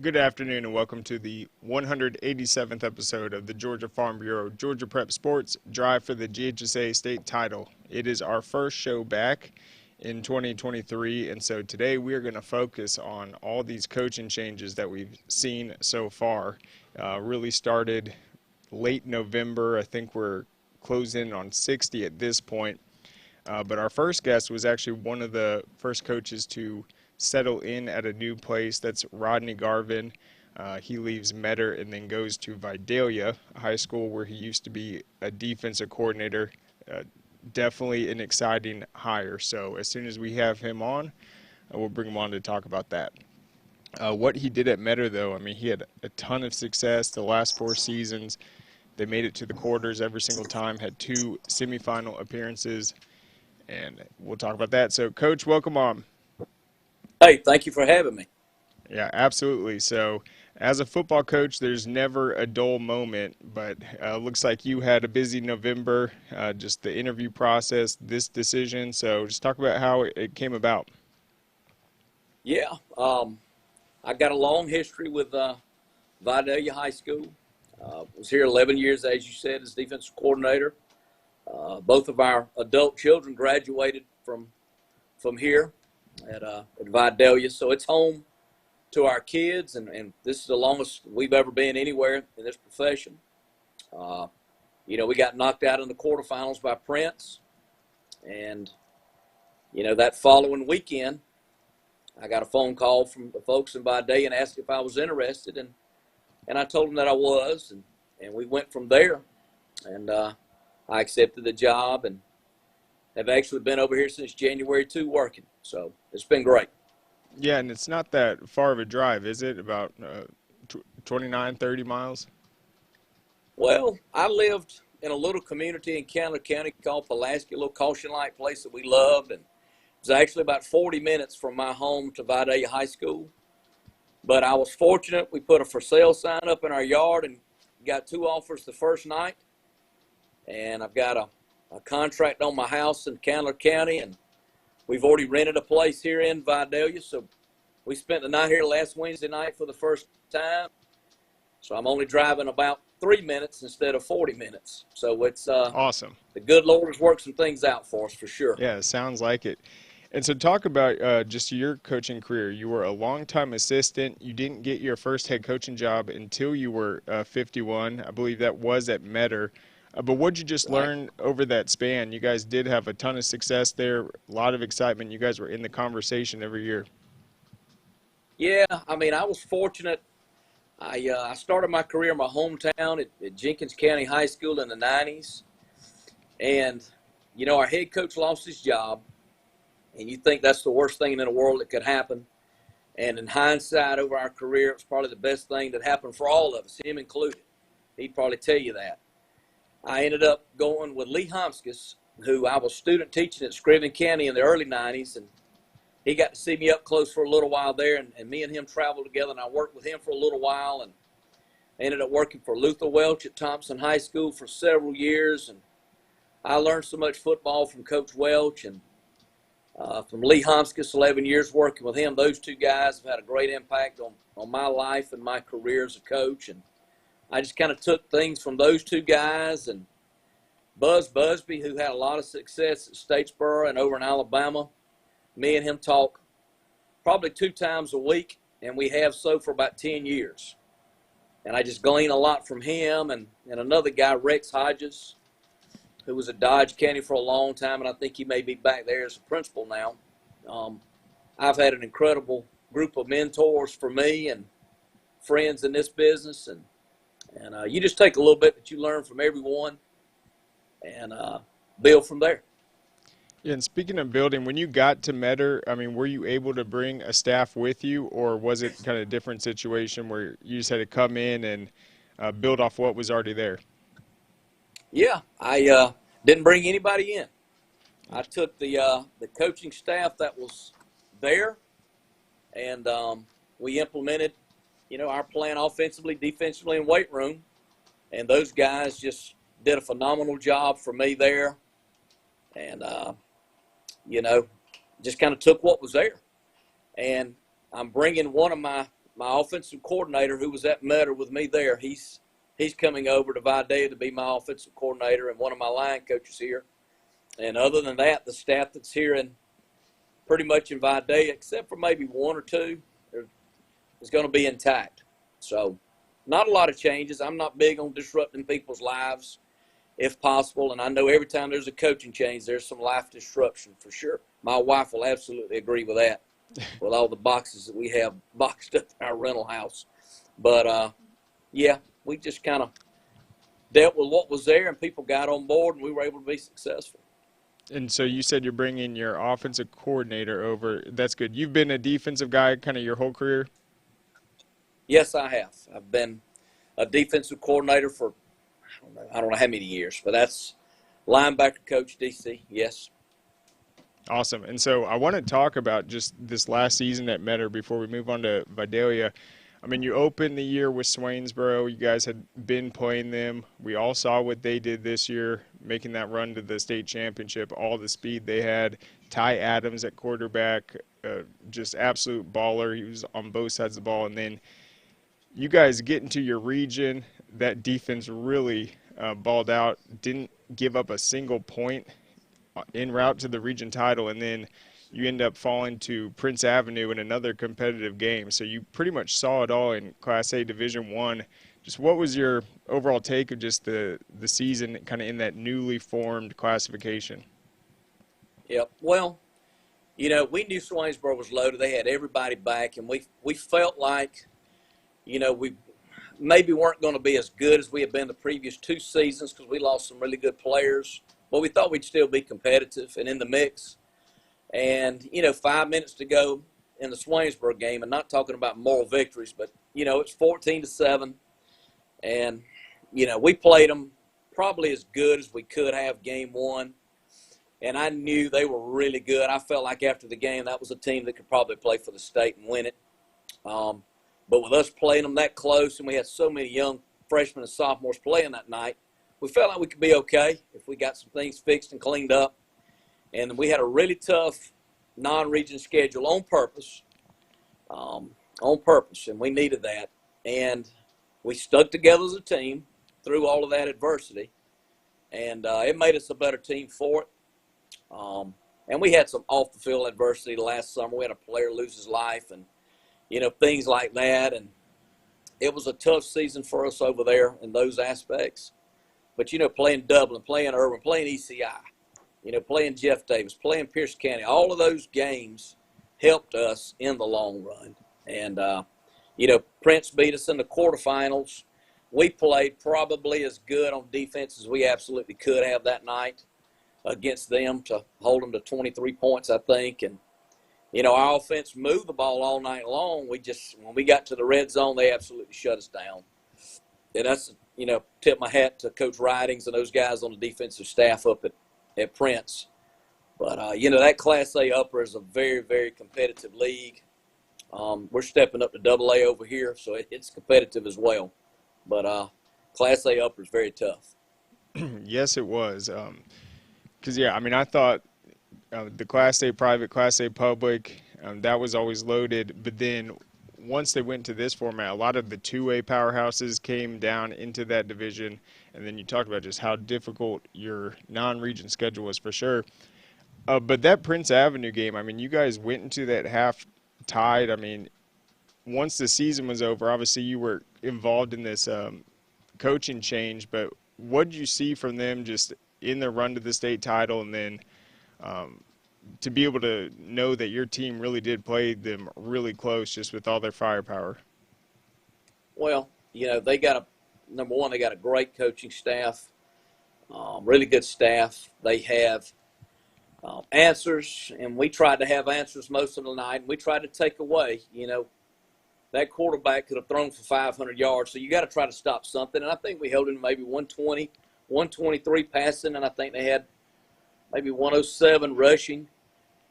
Good afternoon and welcome to the 187th episode of the Georgia Farm Bureau Georgia Prep Sports Drive for the GHSA State Title. It is our first show back in 2023, and so today we are going to focus on all these coaching changes that we've seen so far. Really started late November. I think we're closing in on 60 at this point. But our first guest was actually one of the first coaches to settle in at a new place. That's Rodney Garvin. He leaves Metter and then goes to Vidalia High School, where he used to be a defensive coordinator. Definitely an exciting hire. So as soon as we have him on, we'll bring him on to talk about that. What he did at Metter, though, I mean, he had a ton of success the last 4 seasons. They made it to the quarters every single time, had 2 semifinal appearances, and we'll talk about that. So, Coach, welcome on. Hey, thank you for having me. Yeah, absolutely. So, as a football coach, there's never a dull moment, but looks like you had a busy November, just the interview process, this decision. So, just talk about how it came about. Yeah, I got a long history with Vidalia High School. Was here 11 years, as you said, as defensive coordinator. Both of our adult children graduated from here at Vidalia, so it's home to our kids, and this is the longest we've ever been anywhere in this profession. We got knocked out in the quarterfinals by Prince, and that following weekend, I got a phone call from the folks in Vidalia and asked if I was interested, and I told them that I was, and we went from there, and I accepted the job and have actually been over here since January 2 working. So it's been great. Yeah, and it's not that far of a drive, is it? About 29, 30 miles? Well, I lived in a little community in Candler County called Pulaski, a little caution-like place that we loved. And it was actually about 40 minutes from my home to Vidalia High School. But I was fortunate. We put a for sale sign up in our yard and got 2 offers the first night. And I've got a contract on my house in Candler County, and we've already rented a place here in Vidalia. So we spent the night here last Wednesday night for the first time. So I'm only driving about 3 minutes instead of 40 minutes. So it's awesome. The good Lord has worked some things out for us for sure. Yeah, it sounds like it. And so talk about just your coaching career. You were a longtime assistant. You didn't get your first head coaching job until you were 51. I believe that was at Metter. But what did you just learn over that span? You guys did have a ton of success there, a lot of excitement. You guys were in the conversation every year. Yeah, I mean, I was fortunate. I started my career in my hometown at Jenkins County High School in the 90s. And, our head coach lost his job. And you think that's the worst thing in the world that could happen. And in hindsight, over our career, it was probably the best thing that happened for all of us, him included. He'd probably tell you that. I ended up going with Lee Homskis, who I was student teaching at Scriven County in the early 90s, and he got to see me up close for a little while there, and me and him traveled together, and I worked with him for a little while, and ended up working for Luther Welch at Thompson High School for several years, and I learned so much football from Coach Welch, and from Lee Homskis, 11 years working with him. Those 2 guys have had a great impact on my life and my career as a coach, and I just kind of took things from those 2 guys, and Buzz Busby, who had a lot of success at Statesboro and over in Alabama. Me and him talk probably 2 times a week, and we have so for about 10 years. And I just glean a lot from him and another guy, Rex Hodges, who was at Dodge County for a long time, and I think he may be back there as a principal now. I've had an incredible group of mentors for me and friends in this business, and you just take a little bit that you learn from everyone and build from there. Yeah, and speaking of building, when you got to Metter, I mean, were you able to bring a staff with you, or was it kind of a different situation where you just had to come in and build off what was already there? Yeah, I didn't bring anybody in. I took the coaching staff that was there, and we implemented our plan offensively, defensively, and weight room. And those guys just did a phenomenal job for me there. And, just kind of took what was there. And I'm bringing one of my my offensive coordinator, who was at Metter with me there, he's coming over to Vidalia to be my offensive coordinator and one of my line coaches here. And other than that, the staff that's here in pretty much in Vidalia, except for maybe one or two, is going to be intact. So not a lot of changes. I'm not big on disrupting people's lives if possible. And I know every time there's a coaching change, there's some life disruption for sure. My wife will absolutely agree with that, with all the boxes that we have boxed up in our rental house. But, yeah, we just kind of dealt with what was there, and people got on board, and we were able to be successful. And so you said you're bringing your offensive coordinator over. That's good. You've been a defensive guy kind of your whole career? Yes, I have. I've been a defensive coordinator for, I don't know how many years, but that's linebacker coach, DC, yes. Awesome. And so I want to talk about just this last season at Metter before we move on to Vidalia. I mean, you opened the year with Swainsboro. You guys had been playing them. We all saw what they did this year, making that run to the state championship, all the speed they had. Ty Adams at quarterback, just absolute baller. He was on both sides of the ball. And then you guys get into your region. That defense really balled out, didn't give up a single point en route to the region title, and then you end up falling to Prince Avenue in another competitive game. So you pretty much saw it all in Class A Division I. Just what was your overall take of just the season kind of in that newly formed classification? Yep. Well, you know, we knew Swainsboro was loaded. They had everybody back, and we felt like, you know, we maybe weren't going to be as good as we had been the previous two seasons because we lost some really good players. But we thought we'd still be competitive and in the mix. And, you know, 5 minutes to go in the Swainsboro game, and not talking about moral victories, but, you know, it's 14-7. And, you know, we played them probably as good as we could have game one. And I knew they were really good. I felt like after the game that was a team that could probably play for the state and win it. But with us playing them that close, and we had so many young freshmen and sophomores playing that night, we felt like we could be okay if we got some things fixed and cleaned up. And we had a really tough non-region schedule on purpose, and we needed that. And we stuck together as a team through all of that adversity, and it made us a better team for it. And we had some off-the-field adversity last summer. We had a player lose his life and, you know, things like that. And it was a tough season for us over there in those aspects. But, you know, playing Dublin, playing Irvin, playing ECI, you know, playing Jeff Davis, playing Pierce County, all of those games helped us in the long run. And, you know, Prince beat us in the quarterfinals. We played probably as good on defense as we absolutely could have that night against them to hold them to 23 points, I think. And, you know, our offense moved the ball all night long. We just, when we got to the red zone, they absolutely shut us down. And that's, you know, tip my hat to Coach Ridings and those guys on the defensive staff up at Prince. But, you know, that Class A upper is a very, very competitive league. We're stepping up to AA over here, so it's competitive as well. But Class A upper is very tough. Yes, it was. Because, yeah, I mean, I thought the Class A private, Class A public, that was always loaded. But then once they went to this format, a lot of the 2A powerhouses came down into that division. And then you talked about just how difficult your non-region schedule was for sure. But that Prince Avenue game, I mean, you guys went into that half tied. I mean, once the season was over, obviously you were involved in this coaching change. But what did you see from them just in the run to the state title, and then to be able to know that your team really did play them really close just with all their firepower? Well, you know, they got number one, they got a great coaching staff, really good staff. They have answers, and we tried to have answers most of the night, and we tried to take away, you know, that quarterback could have thrown for 500 yards, so you got to try to stop something. And I think we held him maybe 120, 123 passing, and I think they had maybe 107 rushing.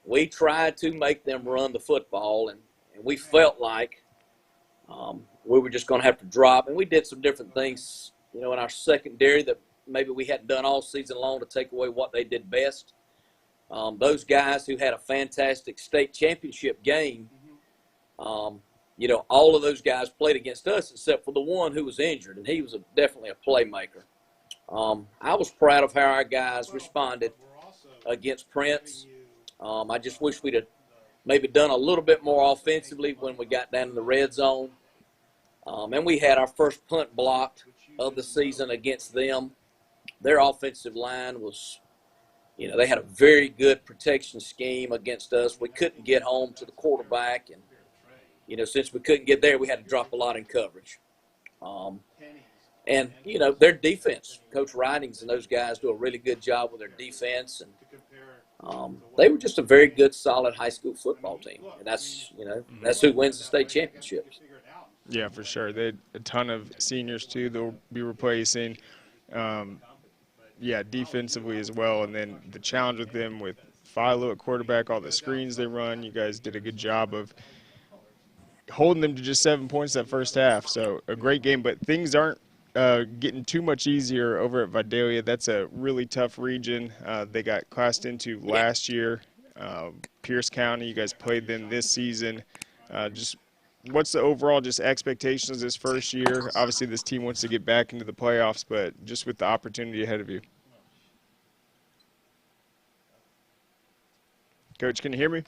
We tried to make them run the football, and we felt like we were just going to have to drop. And we did some different things, you know, in our secondary that maybe we hadn't done all season long to take away what they did best. Those guys who had a fantastic state championship game, all of those guys played against us except for the one who was injured, and he was definitely a playmaker. I was proud of how our guys responded against Prince. I just wish we'd have maybe done a little bit more offensively when we got down in the red zone. And we had our first punt blocked of the season against them. Their offensive line was, they had a very good protection scheme against us. We couldn't get home to the quarterback, and since we couldn't get there, we had to drop a lot in coverage. And their defense, Coach Ridings and those guys do a really good job with their defense. And they were just a very good, solid high school football team. And that's who wins the state championships. Yeah, for sure. They had a ton of seniors, too, they'll be replacing. Defensively as well. And then the challenge with them with Philo at quarterback, all the screens they run, you guys did a good job of holding them to just 7 points that first half. So a great game, but things aren't getting too much easier over at Vidalia. That's a really tough region. They got classed into last year. Pierce County, you guys played them this season. Just what's the overall just expectations this first year? Obviously, this team wants to get back into the playoffs, but just with the opportunity ahead of you. Coach, can you hear me?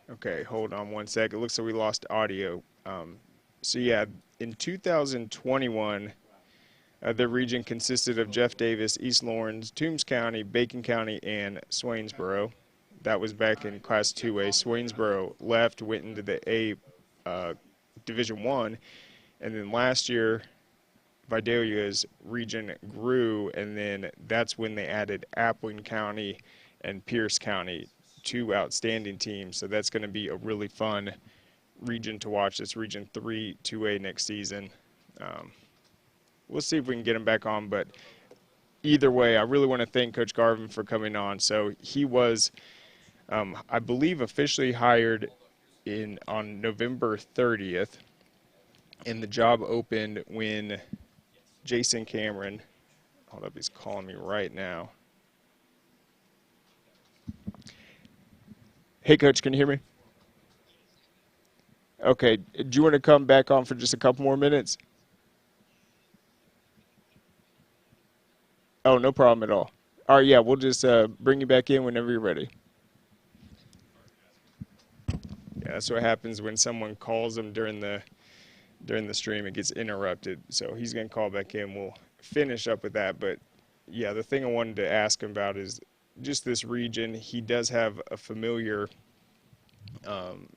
Okay, hold on one sec. It looks like we lost audio. In 2021, the region consisted of Jeff Davis, East Lawrence, Toombs County, Bacon County, and Swainsboro. That was back in Class 2A. Swainsboro left, went into the A Division I, and then last year, Vidalia's region grew, and then that's when they added Appling County and Pierce County, two outstanding teams. So that's going to be a really fun region to watch. It's Region 3 2A next season. We'll see if we can get him back on, but either way, I really want to thank Coach Garvin for coming on. So he was, I believe, officially hired on November 30th, and the job opened when Jason Cameron, hold up, he's calling me right now. Hey, Coach, can you hear me? Okay, do you want to come back on for just a couple more minutes? Oh, no problem at all. All right, yeah, we'll just bring you back in whenever you're ready. Yeah, that's what happens when someone calls them during the stream. It gets interrupted. So he's going to call back in. We'll finish up with that. But, yeah, the thing I wanted to ask him about is just this region. He does have a familiar kind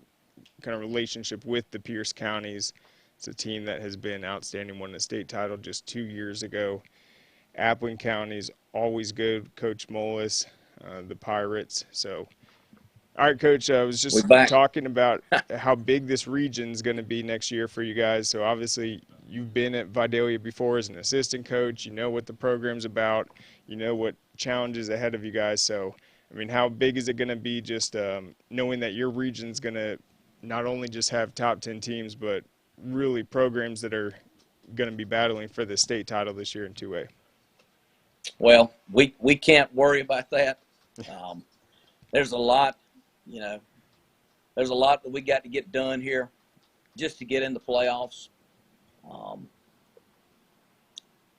of relationship with the Pierce counties. It's a team that has been outstanding, won the state title just 2 years ago. Appling County's always good. Coach Mullis, the Pirates. So, all right, Coach, I was just talking about how big this region's going to be next year for you guys. So, obviously, you've been at Vidalia before as an assistant coach. You know what the program's about. You know what challenges ahead of you guys. So, I mean, how big is it going to be just knowing that your region's going to not only just have top 10 teams, but really programs that are going to be battling for the state title this year in 2A? Well, we can't worry about that. There's a lot, there's a lot that we got to get done here just to get in the playoffs.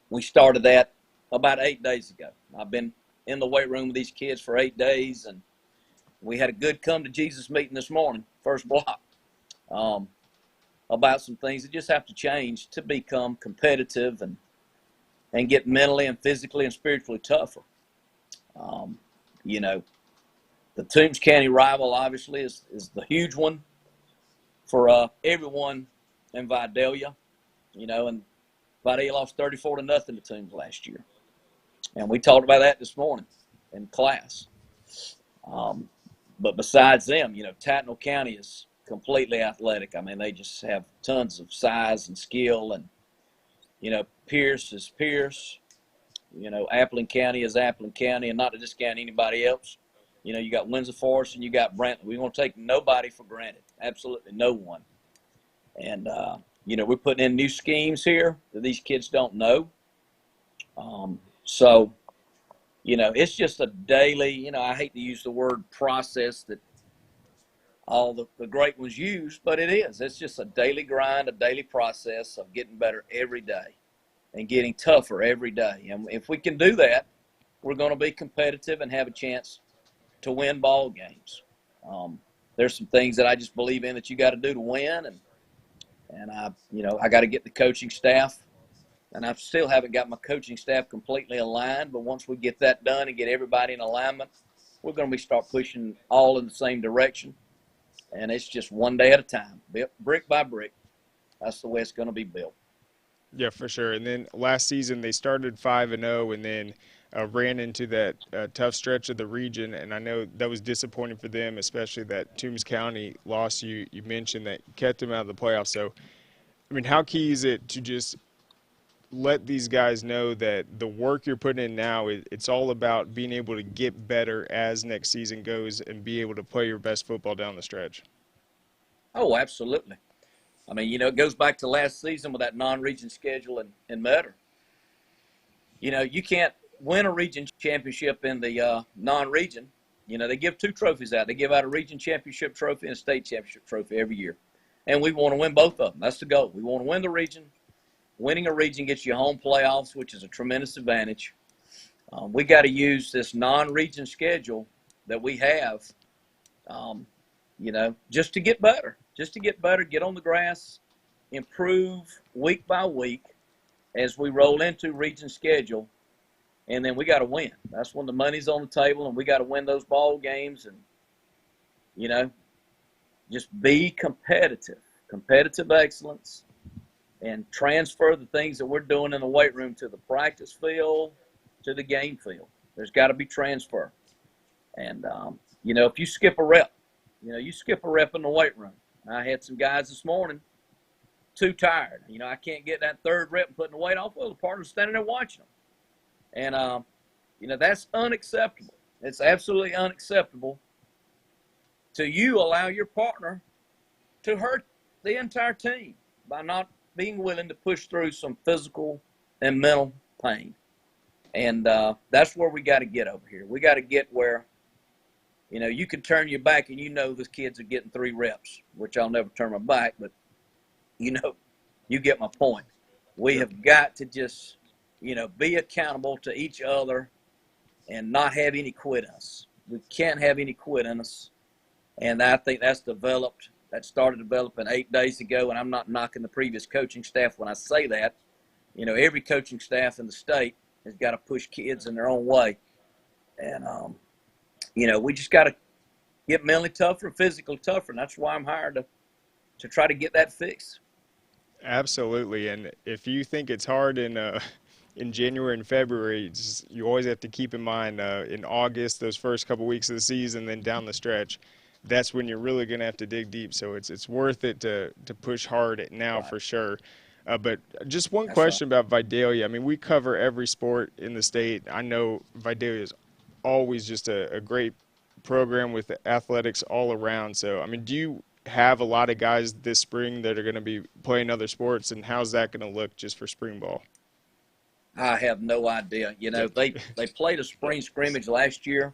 We started that about 8 days ago. I've been in the weight room with these kids for 8 days, and we had a good come to Jesus meeting this morning, first block, about some things that just have to change to become competitive and get mentally and physically and spiritually tougher. The Toombs County rival obviously is the huge one for everyone in Vidalia, and Vidalia lost 34-0 to Toombs last year. And we talked about that this morning in class. But besides them, Tattnall County is completely athletic. I mean, they just have tons of size and skill, and Pierce is Pierce. Appling County is Appling County, and not to discount anybody else. You got Windsor Forest and you got Brantley. We won't take nobody for granted. Absolutely no one. And, we're putting in new schemes here that these kids don't know. It's just a daily, I hate to use the word process that all the great ones use, but it is. It's just a daily grind, a daily process of getting better every day and getting tougher every day. And if we can do that, we're going to be competitive and have a chance to win ball games. There's some things that I just believe in that you got to do to win, and I got to get the coaching staff, and I still haven't got my coaching staff completely aligned. But once we get that done and get everybody in alignment, we're going to start pushing all in the same direction. And it's just one day at a time, brick by brick. That's the way it's going to be built. Yeah, for sure. And then last season they started 5-0, and then ran into that tough stretch of the region. And I know that was disappointing for them, especially that Toombs County loss you mentioned that kept them out of the playoffs. So, I mean, how key is it to just let these guys know that the work you're putting in now, it's all about being able to get better as next season goes and be able to play your best football down the stretch? Oh, absolutely. I mean, it goes back to last season with that non-region schedule in Metter. You can't win a region championship in the non-region. They give two trophies out. They give out a region championship trophy and a state championship trophy every year. And we want to win both of them. That's the goal. We want to win the region. Winning a region gets you home playoffs, which is a tremendous advantage. We got to use this non-region schedule that we have, just to get better. Just to get better, get on the grass, improve week by week as we roll into region schedule, and then we got to win. That's when the money's on the table, and we got to win those ball games and, just be competitive excellence, and transfer the things that we're doing in the weight room to the practice field, to the game field. There's got to be transfer. And, if you skip a rep, you skip a rep in the weight room. I had some guys this morning too tired. I can't get that third rep and putting the weight off. Well, the partner's standing there watching them. And, that's unacceptable. It's absolutely unacceptable to you allow your partner to hurt the entire team by not being willing to push through some physical and mental pain. And that's where we got to get over here. We got to get where, you can turn your back and those kids are getting 3 reps, which I'll never turn my back, but, you get my point. We have got to just, be accountable to each other and not have any quit in us. We can't have any quit in us. And I think that started developing 8 days ago, and I'm not knocking the previous coaching staff when I say that. Every coaching staff in the state has got to push kids in their own way. And, we just got to get mentally tougher, physically tougher, and that's why I'm hired to try to get that fixed. Absolutely. And if you think it's hard in January and February, you always have to keep in mind in August, those first couple weeks of the season, then down the stretch, that's when you're really going to have to dig deep. So it's worth it to push hard now, right, for sure. But just one question about Vidalia. I mean, we cover every sport in the state. I know Vidalia is always just a great program with athletics all around. So, I mean, do you have a lot of guys this spring that are going to be playing other sports, and how's that going to look just for spring ball? I have no idea. They played a spring scrimmage last year,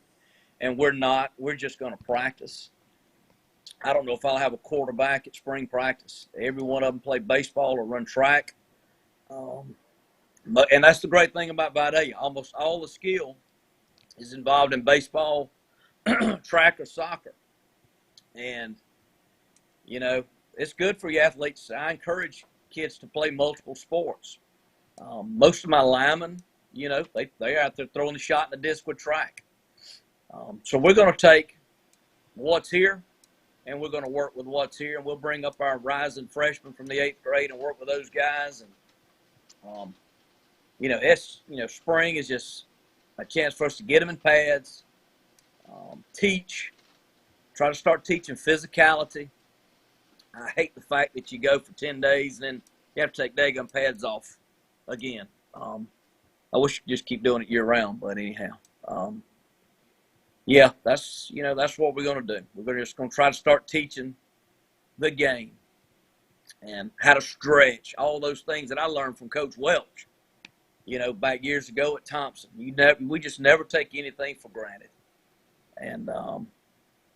and we're just going to practice. I don't know if I'll have a quarterback at spring practice. Every one of them play baseball or run track. And that's the great thing about Vidalia. Almost all the skill is involved in baseball, track, or soccer. And, it's good for your athletes. I encourage kids to play multiple sports. Most of my linemen, they're out there throwing the shot in the disc with track. So we're going to take what's here, and we're going to work with what's here, and we'll bring up our rising freshmen from the 8th grade and work with those guys. And, spring is just a chance for us to get them in pads, try to start teaching physicality. I hate the fact that you go for 10 days and then you have to take daggum pads off again. I wish you could just keep doing it year round, but anyhow. That's what we're going to do. We're just going to try to start teaching the game and how to stretch, all those things that I learned from Coach Welch, back years ago at Thompson. We just never take anything for granted. And,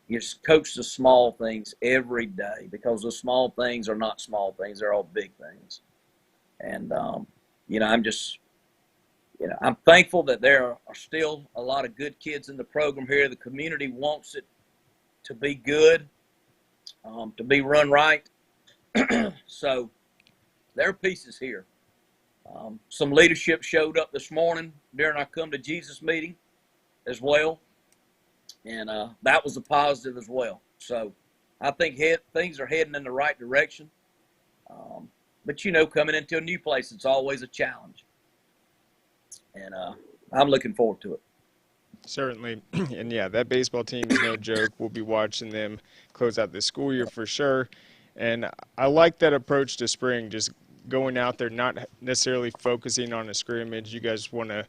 You just coach the small things every day, because the small things are not small things; they're all big things. And I'm just, I'm thankful that there are still a lot of good kids in the program here. The community wants it to be good, to be run right. So there are pieces here. Some leadership showed up this morning during our Come to Jesus meeting as well, and that was a positive as well. So I think things are heading in the right direction. But, coming into a new place, it's always a challenge. And I'm looking forward to it. Certainly. And yeah, that baseball team is no joke. We'll be watching them close out this school year for sure. And I like that approach to spring, just going out there, not necessarily focusing on a scrimmage. You guys want to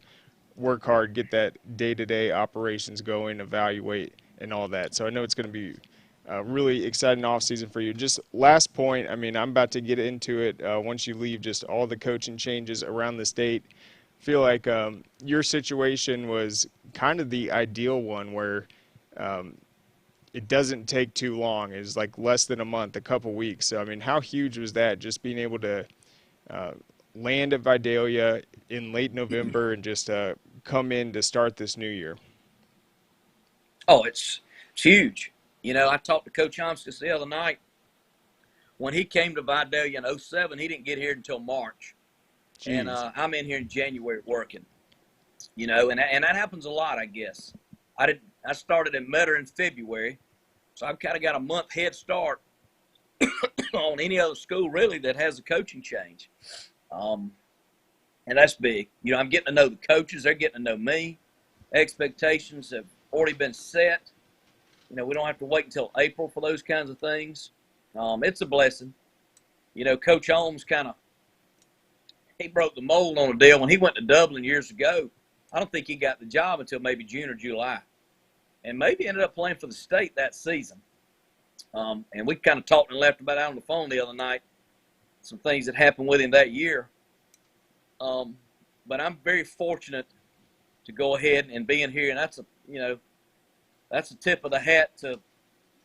work hard, get that day-to-day operations going, evaluate, and all that. So I know it's going to be a really exciting offseason for you. Just last point, I mean, I'm about to get into it once you leave, just all the coaching changes around the state. Feel like your situation was kind of the ideal one where it doesn't take too long. It's like less than a month, a couple weeks. So, I mean, how huge was that, just being able to land at Vidalia in late November and just come in to start this new year? Oh, it's huge. I talked to Coach Homskis the other night. When he came to Vidalia in 07, he didn't get here until March. Jeez. And I'm in here in January working, and that happens a lot, I guess. I started in Metter in February, so I've kind of got a month head start on any other school really that has a coaching change. And that's big. I'm getting to know the coaches. They're getting to know me. Expectations have already been set. We don't have to wait until April for those kinds of things. It's a blessing. Coach Holmes he broke the mold on a deal. When he went to Dublin years ago, I don't think he got the job until maybe June or July. And maybe ended up playing for the state that season. And we kind of talked and left about it on the phone the other night, some things that happened with him that year. But I'm very fortunate to go ahead and be in here, and that's a tip of the hat to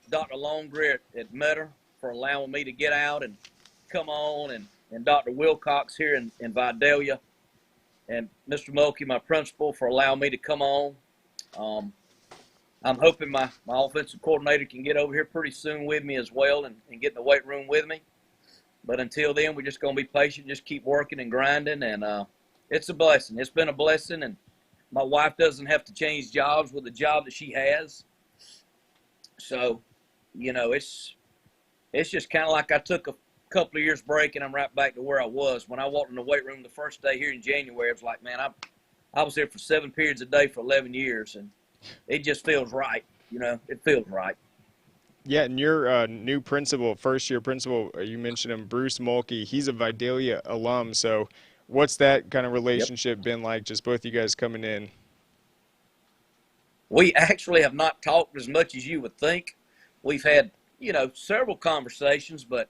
Dr. Longry at Metter for allowing me to get out and come on, and Dr. Wilcox here in Vidalia, and Mr. Mulkey, my principal, for allowing me to come on. I'm hoping my offensive coordinator can get over here pretty soon with me as well and get in the weight room with me. But until then, we're just going to be patient, just keep working and grinding, and it's a blessing. It's been a blessing, and my wife doesn't have to change jobs with the job that she has. So, it's just kind of like I took a couple of years break and I'm right back to where I was. When I walked in the weight room the first day here in January, I was like, man, I was here for 7 periods a day for 11 years, and it just feels right. It feels right. Yeah, and your new principal, first-year principal, you mentioned him, Bruce Mulkey. He's a Vidalia alum, so what's that kind of relationship been like, just both you guys coming in? We actually have not talked as much as you would think. We've had, several conversations, but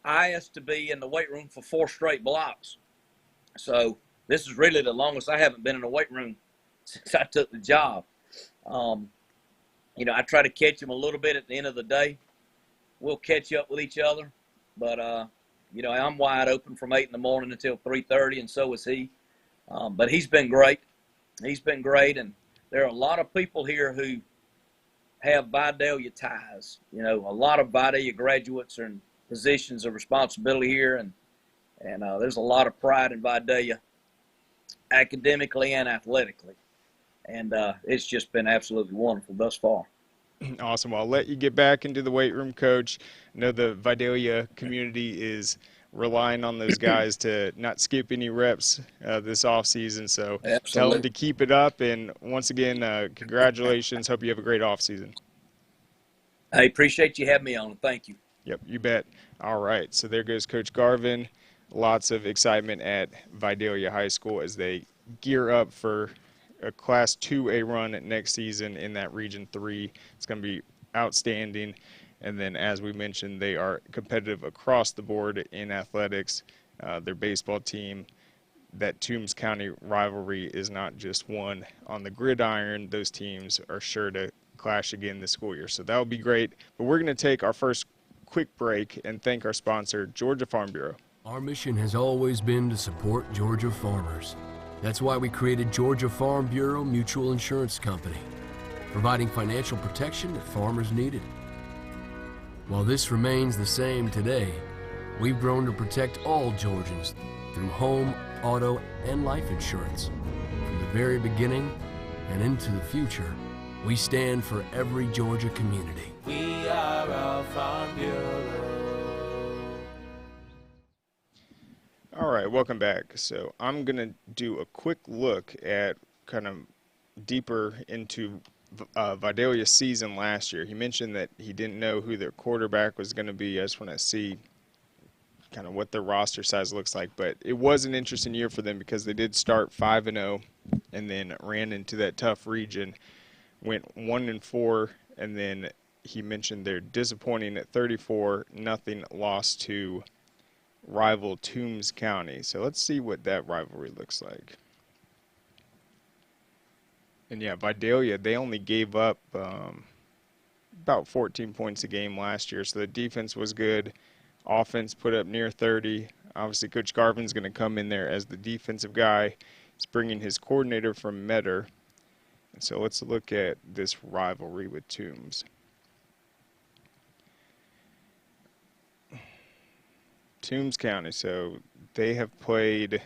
I asked to be in the weight room for 4 straight blocks. So this is really the longest I haven't been in the weight room since I took the job. I try to catch him a little bit at the end of the day. We'll catch up with each other. But, I'm wide open from 8 in the morning until 3:30, and so is he. But he's been great. He's been great, and there are a lot of people here who have Vidalia ties. A lot of Vidalia graduates are in positions of responsibility here, and there's a lot of pride in Vidalia academically and athletically. And it's just been absolutely wonderful thus far. Awesome. Well, I'll let you get back into the weight room, Coach. I know the Vidalia community is relying on those guys to not skip any reps this offseason. So tell them to keep it up. And once again, congratulations. Hope you have a great offseason. I appreciate you having me on. Thank you. Yep, you bet. All right. So there goes Coach Garvin. Lots of excitement at Vidalia High School as they gear up for a Class 2A run next season in that Region 3. It's going to be outstanding. And then, as we mentioned, they are competitive across the board in athletics. Their baseball team, that Toombs County rivalry is not just one on the gridiron. Those teams are sure to clash again this school year. So that would be great. But we're going to take our first quick break and thank our sponsor, Georgia Farm Bureau. Our mission has always been to support Georgia farmers. That's why we created Georgia Farm Bureau Mutual Insurance Company, providing financial protection that farmers needed. While this remains the same today, we've grown to protect all Georgians through home, auto, and life insurance. From the very beginning and into the future, we stand for every Georgia community. We are our Farm Bureau. All right, welcome back. So I'm going to do a quick look at kind of deeper into Vidalia's season last year. He mentioned that he didn't know who their quarterback was going to be. I just want to see kind of what their roster size looks like. But it was an interesting year for them because they did start 5-0 and then ran into that tough region, went 1-4, and then he mentioned they're disappointing at 34-0 loss to rival Toombs County. So let's see what that rivalry looks like. And yeah, Vidalia, they only gave up about 14 points a game last year, so the defense was good. Offense put up near 30. Obviously, Coach Garvin's going to come in there as the defensive guy. He's bringing his coordinator from Metter. And so let's look at this rivalry with Toombs. Toombs County, so they have played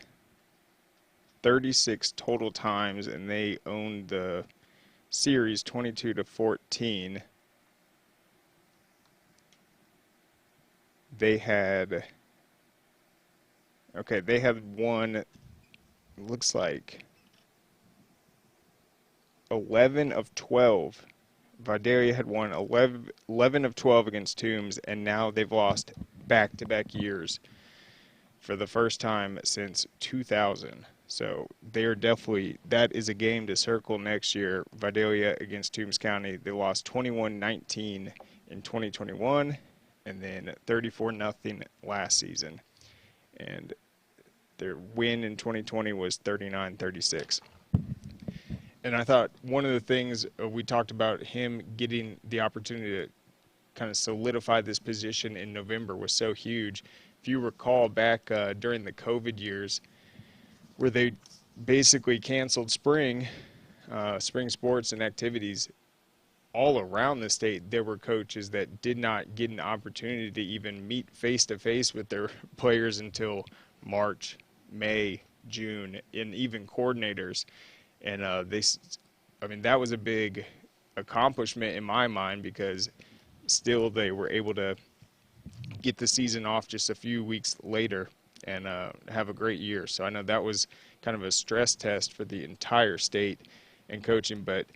36 total times, and they owned the series 22-14. They had won, looks like 11 of 12. Vidalia had won 11 of 12 against Toombs, and now they've lost back-to-back years for the first time since 2000. So they are definitely, that is a game to circle next year. Vidalia against Toombs County, they lost 21-19 in 2021 and then 34-0 last season. And their win in 2020 was 39-36. And I thought one of the things we talked about him getting the opportunity to kind of solidify this position in November was so huge. If you recall back during the COVID years where they basically canceled spring sports and activities all around the state, there were coaches that did not get an opportunity to even meet face-to-face with their players until March, May, June, and even coordinators. And that was a big accomplishment in my mind because still they were able to get the season off just a few weeks later and have a great year. So I know that was kind of a stress test for the entire state and coaching, but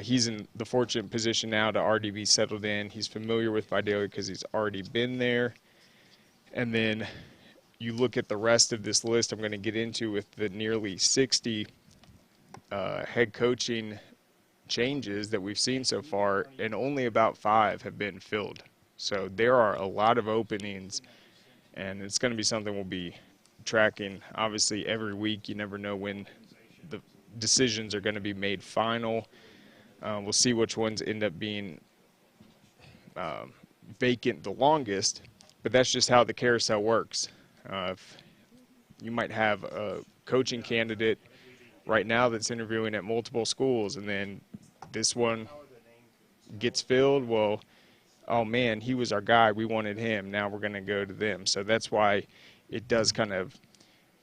he's in the fortunate position now to already be settled in. He's familiar with Vidalia because he's already been there. And then you look at the rest of this list I'm going to get into with the nearly 60 head coaching changes that we've seen so far, and only about 5 have been filled. So there are a lot of openings, and it's going to be something we'll be tracking. Obviously, every week you never know when the decisions are going to be made final. We'll see which ones end up being vacant the longest, but that's just how the carousel works. You might have a coaching candidate right now that's interviewing at multiple schools, and then this one gets filled. Well, oh man, he was our guy, we wanted him, now we're going to go to them. So that's why it does kind of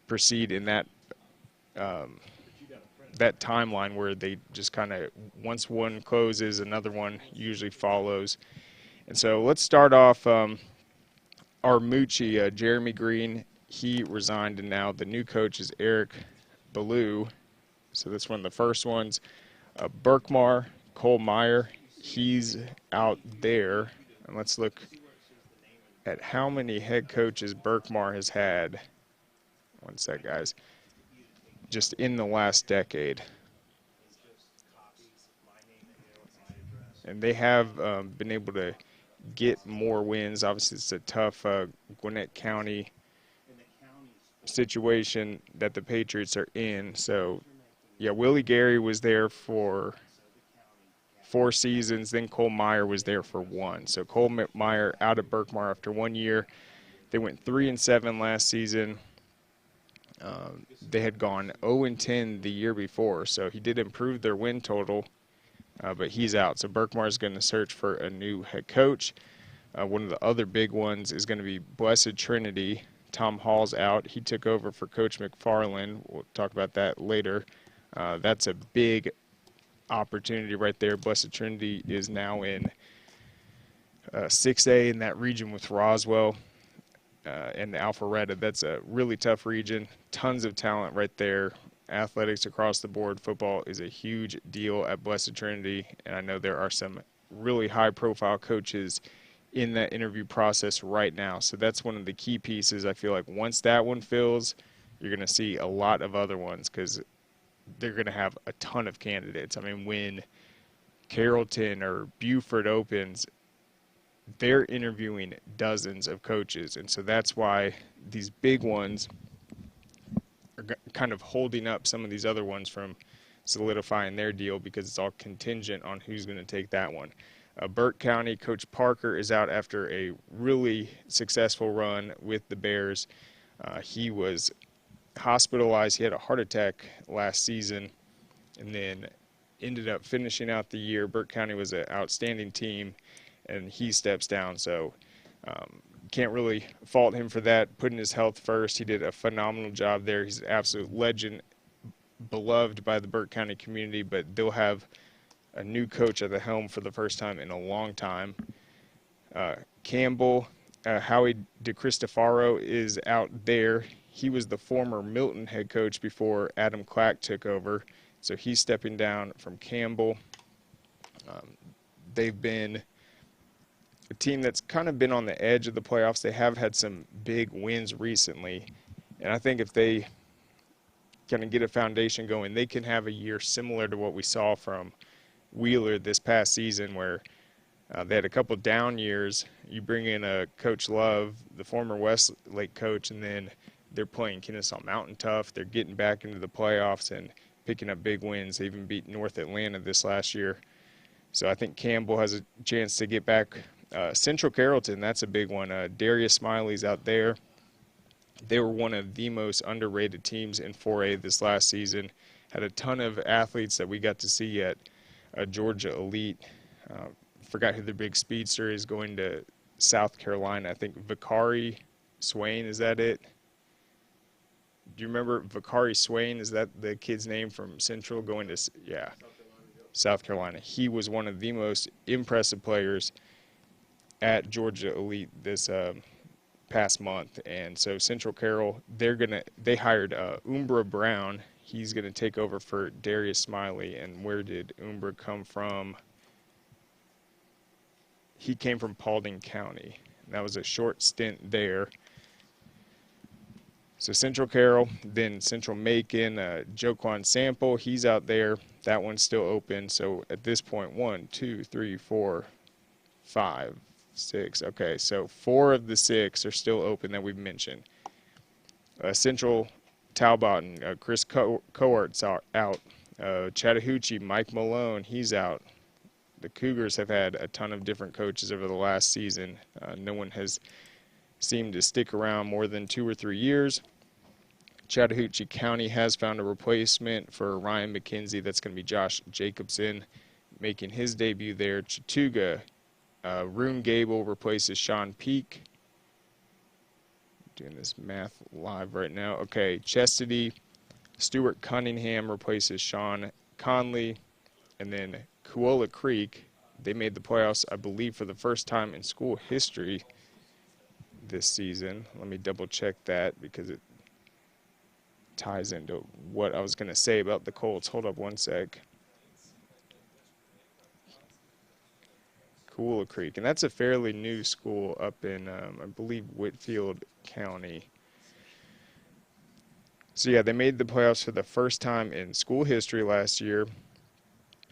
proceed in that that timeline where they just kind of, once one closes, another one usually follows. And so let's start off our Moochie, Jeremy Green. He resigned, and now the new coach is Eric Ballou. So that's one of the first ones. Berkmar, Cole Meyer, he's out there. And let's look at how many head coaches Berkmar has had. One sec, guys. Just in the last decade. And they have been able to get more wins. Obviously, it's a tough Gwinnett County situation that the Patriots are in. So, yeah, Willie Gary was there for 4 seasons. Then Cole Meyer was there for 1. So Cole Meyer out at Berkmar after 1 year. They went 3-7 last season. They had gone 0-10 the year before, so he did improve their win total, but he's out. So Berkmar is going to search for a new head coach. One of the other big ones is going to be Blessed Trinity. Tom Hall's out. He took over for Coach McFarland. We'll talk about that later. That's a big opportunity right there. Blessed Trinity is now in 6A in that region with Roswell and Alpharetta. That's a really tough region. Tons of talent right there. Athletics across the board. Football is a huge deal at Blessed Trinity, and I know there are some really high-profile coaches in that interview process right now. So that's one of the key pieces. I feel like once that one fills, you're going to see a lot of other ones because they're going to have a ton of candidates. I mean, when Carrollton or Buford opens, they're interviewing dozens of coaches. And so that's why these big ones are kind of holding up some of these other ones from solidifying their deal because it's all contingent on who's going to take that one. Burke County, Coach Parker is out after a really successful run with the Bears. He was hospitalized. He had a heart attack last season and then ended up finishing out the year. Burke County was an outstanding team, and he steps down. So can't really fault him for that, putting his health first. He did a phenomenal job there. He's an absolute legend, beloved by the Burke County community, but they'll have a new coach at the helm for the first time in a long time. Campbell, Howie DeCristofaro is out there. He was the former Milton head coach before Adam Clack took over, so he's stepping down from Campbell. They've been a team that's kind of been on the edge of the playoffs. They have had some big wins recently, and I think if they kind of get a foundation going, they can have a year similar to what we saw from Wheeler this past season where they had a couple down years. You bring in a Coach Love, the former Westlake coach, and then they're playing Kennesaw Mountain tough. They're getting back into the playoffs and picking up big wins. They even beat North Atlanta this last year. So I think Campbell has a chance to get back. Central Carrollton, that's a big one. Darius Smiley's out there. They were one of the most underrated teams in 4A this last season. Had a ton of athletes that we got to see at Georgia Elite. Forgot who the big speedster is going to South Carolina. I think Vicari Swain, is that it? Do you remember Vicari Swain? Is that the kid's name from Central going to, yeah, South Carolina. He was one of the most impressive players at Georgia Elite this past month. And so Central Carroll, they hired Umbra Brown. He's going to take over for Darius Smiley. And where did Umbra come from? He came from Paulding County. That was a short stint there. So Central Carroll, then Central Macon, Joquan Sample, he's out there. That one's still open. So at this point, 1, 2, 3, 4, 5, 6. Okay, so 4 of the 6 are still open that we've mentioned. Central Talbot and Chris Coart's out. Chattahoochee, Mike Malone, he's out. The Cougars have had a ton of different coaches over the last season. No one has seemed to stick around more than 2 or 3 years. Chattahoochee County has found a replacement for Ryan McKenzie. That's going to be Josh Jacobson making his debut there. Chattooga, Rune Gable replaces Sean Peak. Doing this math live right now. Okay, Chastity, Stuart Cunningham replaces Sean Conley. And then Kuola Creek, they made the playoffs, I believe, for the first time in school history this season. Let me double check that because it ties into what I was going to say about the Colts. Hold up one sec. Kuola Creek, and that's a fairly new school up in, I believe, Whitfield County. So, yeah, they made the playoffs for the first time in school history last year.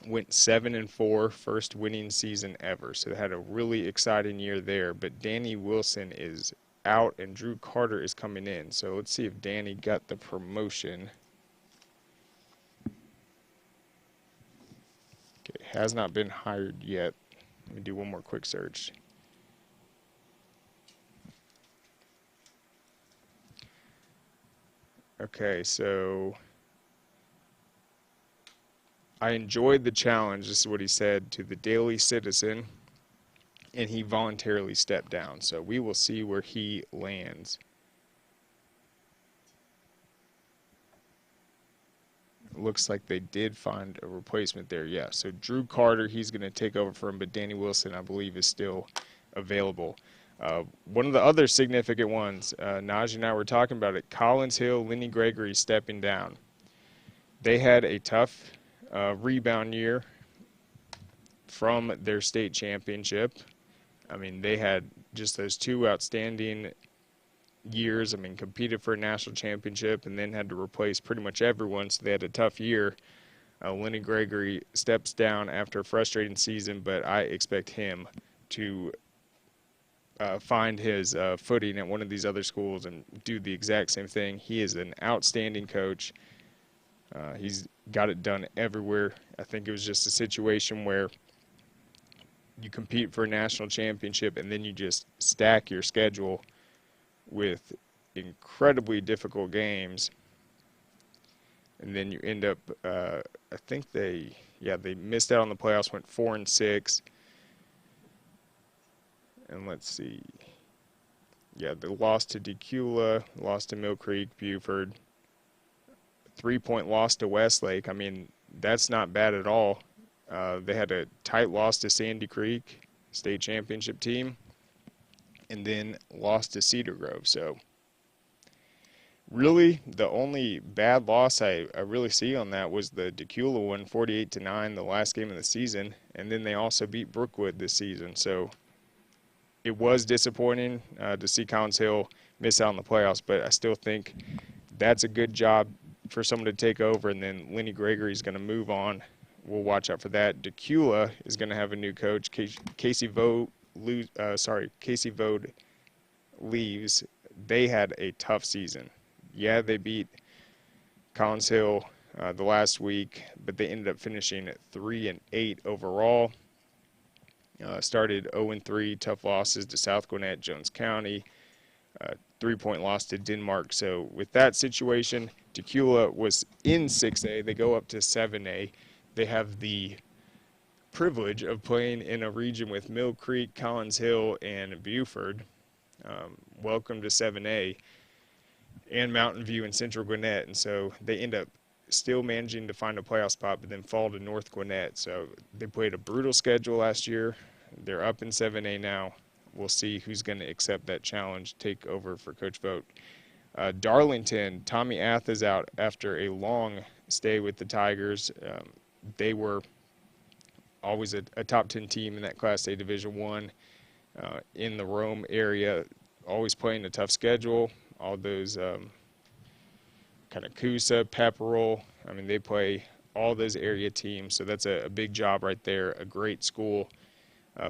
Went 7-4, first winning season ever. So they had a really exciting year there. But Danny Wilson is out and Drew Carter is coming in. So let's see if Danny got the promotion. Okay, has not been hired yet. Let me do one more quick search. Okay, so I enjoyed the challenge, this is what he said to the Daily Citizen, and he voluntarily stepped down. So we will see where he lands. Looks like they did find a replacement there. Yeah, so Drew Carter, he's going to take over for him, but Danny Wilson, I believe, is still available. One of the other significant ones, Najee and I were talking about it, Collins Hill, Lenny Gregory stepping down. They had a tough rebound year from their state championship. I mean, they had just those two outstanding years. I mean, competed for a national championship and then had to replace pretty much everyone, so they had a tough year. Lenny Gregory steps down after a frustrating season, but I expect him to find his footing at one of these other schools and do the exact same thing. He is an outstanding coach. He's got it done everywhere. I think it was just a situation where you compete for a national championship and then you just stack your schedule with incredibly difficult games, and then you end up I think they missed out on the playoffs, went 4-6, and let's see, they lost to Decula, lost to Mill Creek, Buford, 3-point loss to Westlake. I mean, that's not bad at all. They had a tight loss to Sandy Creek, state championship team, and then lost to Cedar Grove. So really the only bad loss I really see on that was the Decula one, 48-9, the last game of the season, and then they also beat Brookwood this season. So it was disappointing to see Collins Hill miss out on the playoffs, but I still think that's a good job for someone to take over, and then Lenny Gregory is going to move on. We'll watch out for that. Decula is going to have a new coach. Casey Vode leaves. They had a tough season. Yeah, they beat Collins Hill the last week, but they ended up finishing at 3-8 overall. Started 0-3, tough losses to South Gwinnett, Jones County, 3-point loss to Denmark. So with that situation, Decula was in 6A. They go up to 7A. They have the privilege of playing in a region with Mill Creek, Collins Hill, and Buford. Welcome to 7A, and Mountain View and Central Gwinnett. And so they end up still managing to find a playoff spot, but then fall to North Gwinnett. So they played a brutal schedule last year. They're up in 7A now. We'll see who's going to accept that challenge, take over for Coach Vogt. Darlington, Tommy Ath is out after a long stay with the Tigers. They were always a top 10 team in that Class A Division I in the Rome area, always playing a tough schedule. All those kind of Coosa, Pepperell, I mean, they play all those area teams, so that's a big job right there, a great school.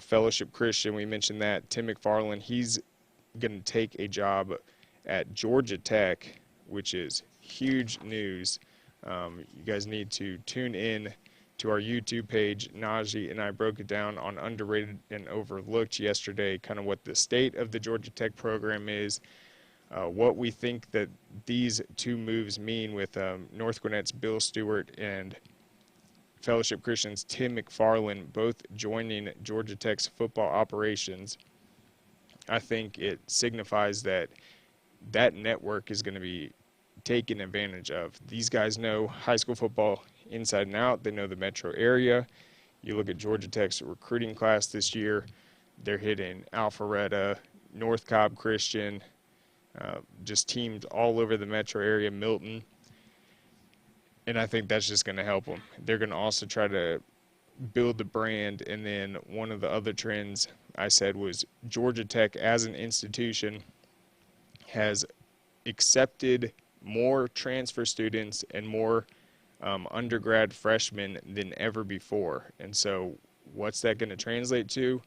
Fellowship Christian, we mentioned that. Tim McFarland, he's going to take a job at Georgia Tech, which is huge news. You guys need to tune in to our YouTube page. Najee and I broke it down on Underrated and Overlooked yesterday, kind of what the state of the Georgia Tech program is, what we think that these two moves mean with North Gwinnett's Bill Stewart and Fellowship Christian's Tim McFarland both joining Georgia Tech's football operations. I think it signifies that that network is going to be taken advantage of. These guys know high school football inside and out. They know the metro area. You look at Georgia Tech's recruiting class this year, they're hitting Alpharetta, North Cobb Christian, just teams all over the metro area, Milton. And I think that's just going to help them. They're going to also try to build the brand. And then one of the other trends I said was Georgia Tech as an institution has accepted more transfer students and more undergrad freshmen than ever before. And so what's that going to translate to?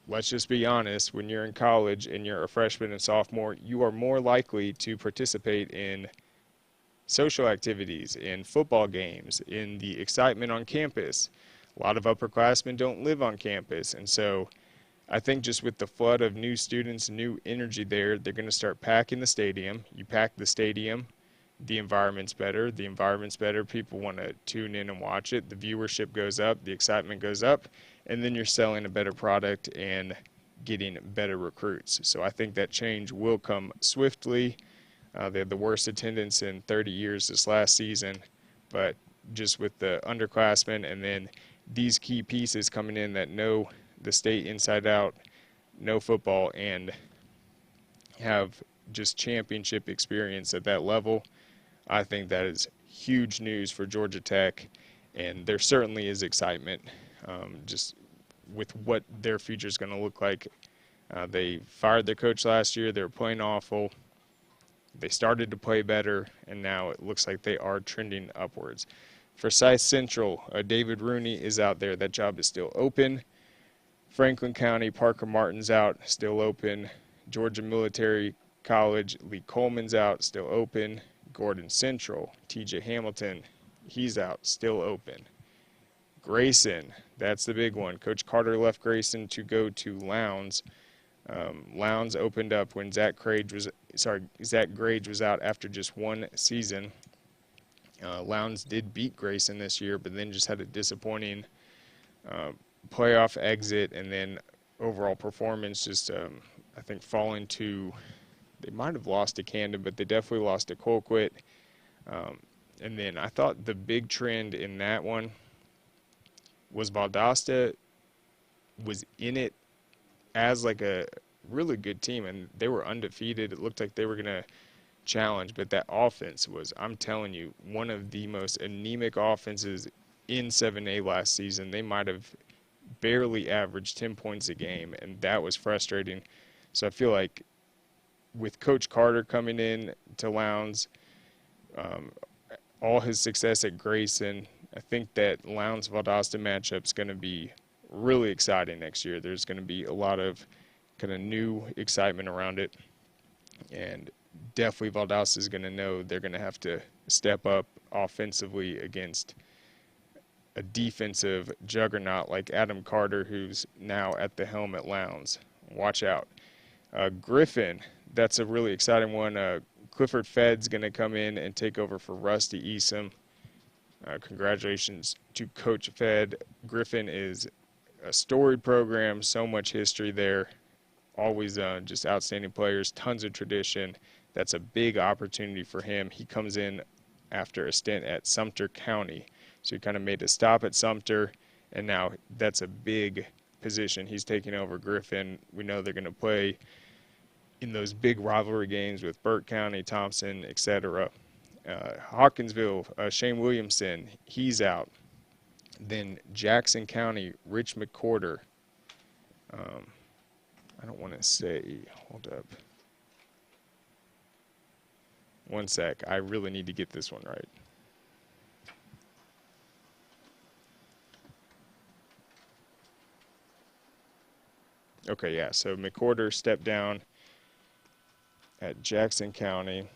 Let's just be honest. When you're in college and you're a freshman and sophomore, you are more likely to participate in social activities, in football games, in the excitement on campus. a lot of upperclassmen don't live on campus. And so I think just with the flood of new students, new energy there, they're going to start packing the stadium. You pack the stadium, the environment's better. The environment's better. People want to tune in and watch it. The viewership goes up. The excitement goes up. And then you're selling a better product and getting better recruits. So I think that change will come swiftly. They had the worst attendance in 30 years this last season. But just with the underclassmen and then these key pieces coming in that know the state inside out, know football, and have just championship experience at that level, I think that is huge news for Georgia Tech, and there certainly is excitement just with what their future is going to look like. They fired their coach last year. They were playing awful. They started to play better, and now it looks like they are trending upwards. For Forsyth Central, David Rooney is out there. That job is still open. Franklin County, Parker Martin's out, still open. Georgia Military College, Lee Coleman's out, still open. Gordon Central, TJ Hamilton, he's out, still open. Grayson, that's the big one. Coach Carter left Grayson to go to Lowndes. Lowndes opened up when Zach Grage was out after just one season. Lowndes did beat Grayson this year, but then just had a disappointing playoff exit, and then overall performance just, I think, falling to, they might have lost to Camden, but they definitely lost to Colquitt. And then I thought the big trend in that one was Valdosta was in it as like a really good team, and they were undefeated. It looked like they were going to challenge, but that offense was, I'm telling you, one of the most anemic offenses in 7A last season. They might have barely averaged 10 points a game, and that was frustrating. So I feel like with Coach Carter coming in to Lowndes, all his success at Grayson, I think that Lowndes-Valdosta matchup is going to be really exciting next year. There's going to be a lot of kind of new excitement around it, and definitely Valdosta is going to know they're going to have to step up offensively against a defensive juggernaut like Adam Carter, who's now at the helm at Lowndes. Watch out. Griffin, that's a really exciting one. Clifford Fedd's going to come in and take over for Rusty Easom. Congratulations to Coach Fed. Griffin is a storied program, so much history there. Always just outstanding players, tons of tradition. That's a big opportunity for him. He comes in after a stint at Sumter County. So he kind of made a stop at Sumter, and now that's a big position. He's taking over Griffin. We know they're going to play in those big rivalry games with Burke County, Thompson, etc. Hawkinsville, Shane Williamson, he's out. Then Jackson County, Rich McCorder. I don't want to say, hold up. One sec. I really need to get this one right. Okay, yeah, so McCorder stepped down at Jackson County.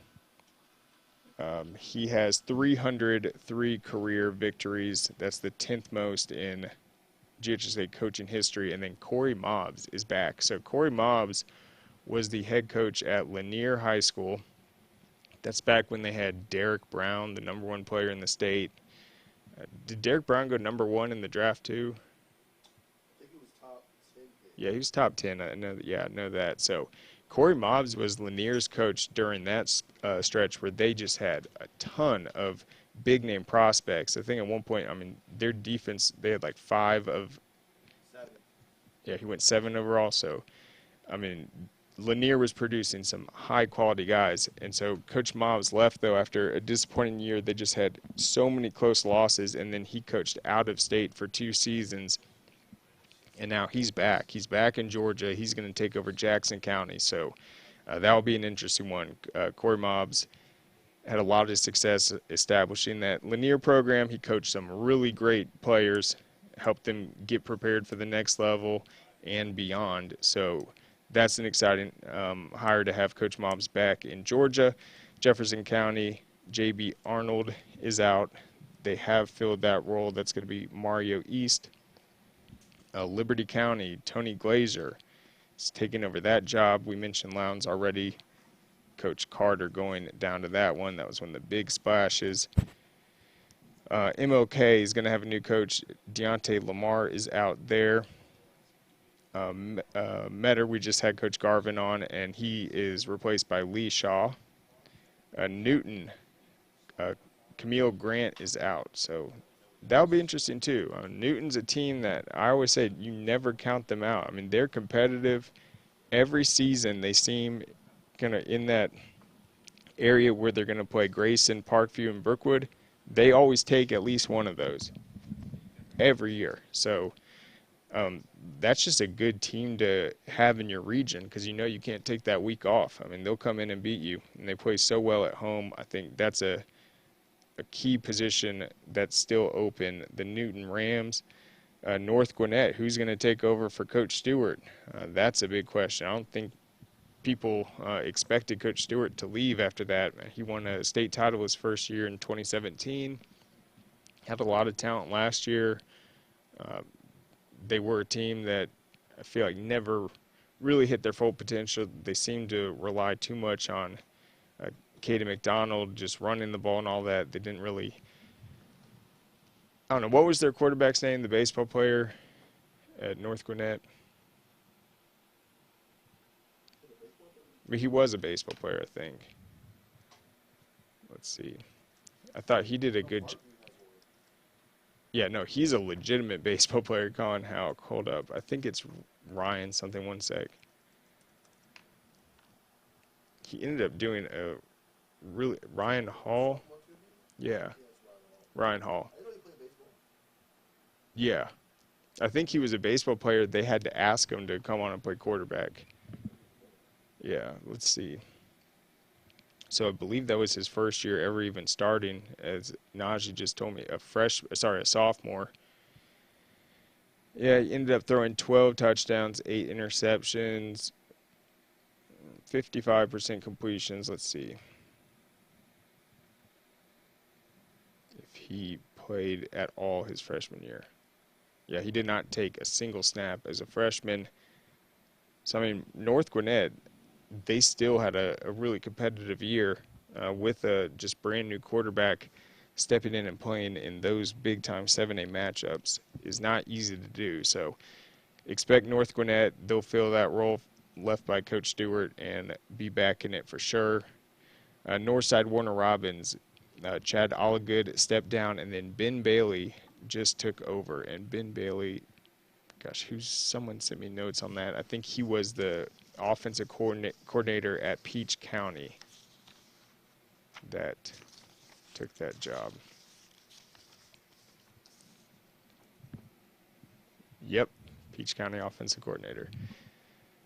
He has 303 career victories. That's the 10th most in GHSA coaching history. And then Corey Mobbs is back. So Corey Mobbs was the head coach at Lanier High School. That's back when they had Derek Brown, the #1 player in the state. Did Derek Brown go #1 in the draft too? Yeah, he was top 10. I know. Yeah, I know that. So Corey Mobbs was Lanier's coach during that stretch where they just had a ton of big-name prospects. I think at one point, I mean, their defense, they had like 5 of 7. Yeah, he went 7 overall. So, I mean, Lanier was producing some high-quality guys. And so Coach Mobbs left, though, after a disappointing year. They just had so many close losses, and then he coached out of state for 2 seasons. And now he's back. He's back in Georgia. He's going to take over Jackson County. So that will be an interesting one. Corey Mobbs had a lot of success establishing that Lanier program. He coached some really great players, helped them get prepared for the next level and beyond. So that's an exciting hire to have Coach Mobbs back in Georgia. Jefferson County, J.B. Arnold is out. they have filled that role. That's going to be Mario East. Liberty County, Tony Glazer is taking over that job. We mentioned Lowndes already. Coach Carter going down to that one. That was one of the big splashes. MLK is going to have a new coach. Deontay Lamar is out there. Metter, we just had Coach Garvin on, and he is replaced by Lee Shaw. Newton, Camille Grant is out, so that'll be interesting too. Newton's a team that I always say you never count them out. I mean, they're competitive. Every season they seem kind of in that area where they're going to play Grayson, Parkview, and Brookwood. They always take at least one of those every year. So that's just a good team to have in your region because you know you can't take that week off. I mean, they'll come in and beat you, and they play so well at home. I think that's a key position that's still open. The Newton Rams, North Gwinnett, who's going to take over for Coach Stewart? That's a big question. I don't think people expected Coach Stewart to leave after that. He won a state title his first year in 2017. Had a lot of talent last year. They were a team that I feel like never really hit their full potential. They seemed to rely too much on Katie McDonald just running the ball and all that. They didn't really – I don't know. What was their quarterback's name, the baseball player at North Gwinnett? I mean, he was a baseball player, I think. Let's see. I thought he did a good – yeah, no, he's a legitimate baseball player. Colin Houck. Hold up. I think it's Ryan something. One sec. He ended up doing a really – Ryan Hall? Yeah. Ryan Hall. Yeah. I think he was a baseball player. They had to ask him to come on and play quarterback. Yeah, let's see. So I believe that was his first year ever even starting, as Najee just told me, a sophomore. Yeah, he ended up throwing 12 touchdowns, 8 interceptions, 55% completions. Let's see if he played at all his freshman year. Yeah, he did not take a single snap as a freshman. So, I mean, North Gwinnett, they still had a really competitive year with a just brand new quarterback. Stepping in and playing in those big-time 7A matchups is not easy to do. So expect North Gwinnett, they'll fill that role left by Coach Stewart and be back in it for sure. Northside Warner Robins, Chad Allagood stepped down, and then Ben Bailey just took over. And Ben Bailey, gosh, someone sent me notes on that. I think he was the offensive coordinator at Peach County that took that job. Yep, Peach County offensive coordinator.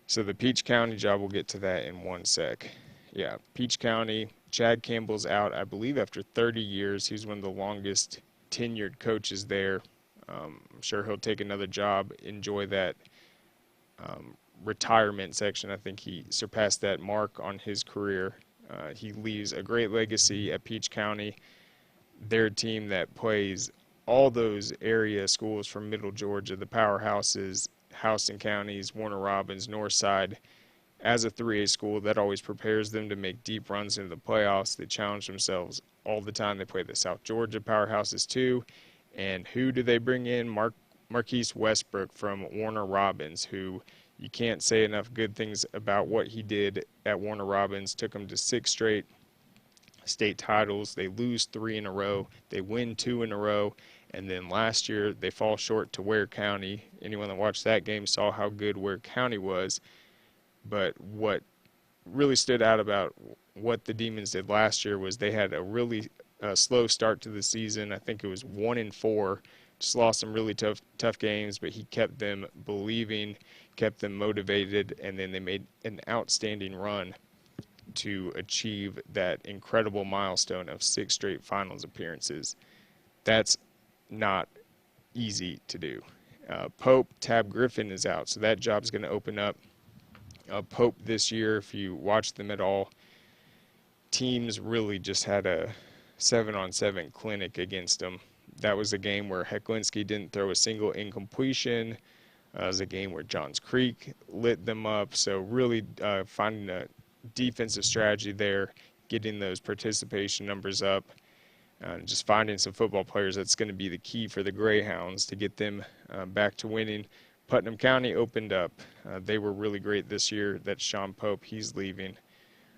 So the Peach County job, we'll get to that in one sec. Yeah, Peach County, Chad Campbell's out, I believe, after 30 years. He's one of the longest tenured coaches there. I'm sure he'll take another job, enjoy that retirement section. I think he surpassed that mark on his career. He leaves a great legacy at Peach County. They're a team that plays all those area schools from Middle Georgia, the powerhouses, Houston counties, Warner Robins, Northside. As a 3A school, that always prepares them to make deep runs into the playoffs. They challenge themselves all the time. They play the South Georgia powerhouses too. And who do they bring in? Marquise Westbrook from Warner Robins, who you can't say enough good things about what he did at Warner Robins. Took them to 6 straight state titles. They lose 3 in a row. They win 2 in a row. And then last year, they fall short to Ware County. Anyone that watched that game saw how good Ware County was. But what really stood out about what the Demons did last year was they had a really slow start to the season. I think it was 1-4. Just lost some really tough games, but he kept them believing, kept them motivated, and then they made an outstanding run to achieve that incredible milestone of 6 straight finals appearances. That's not easy to do. Pope, Tab Griffin is out, so that job's going to open up. Pope this year, if you watch them at all, teams really just had a 7-on-7 clinic against them. That was a game where Hecklinski didn't throw a single incompletion. It was a game where Johns Creek lit them up. So really finding a defensive strategy there, getting those participation numbers up, just finding some football players. That's going to be the key for the Greyhounds to get them back to winning. Putnam County opened up. They were really great this year. That's Sean Pope. He's leaving.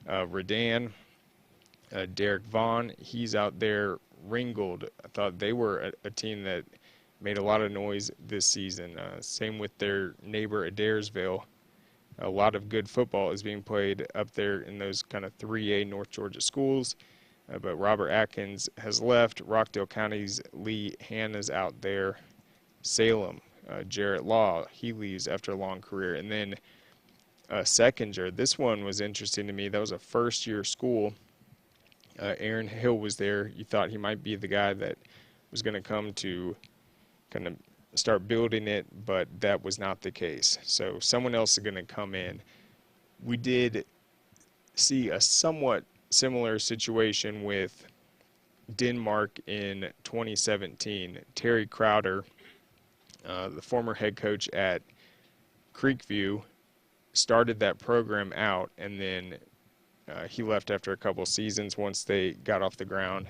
Redan, Derek Vaughn, he's out there. Ringgold, I thought they were a team that made a lot of noise this season. Same with their neighbor Adairsville. A lot of good football is being played up there in those kind of 3A North Georgia schools. But Robert Atkins has left. Rockdale County's Lee Hanna's out there. Salem, Jarrett Law, he leaves after a long career. And then Seconder, this one was interesting to me. That was a first-year school. Aaron Hill was there. You thought he might be the guy that was going to come to kind of start building it, but that was not the case. So someone else is going to come in. We did see a somewhat similar situation with Denmark in 2017. Terry Crowder, the former head coach at Creekview, started that program out, and then he left after a couple seasons once they got off the ground,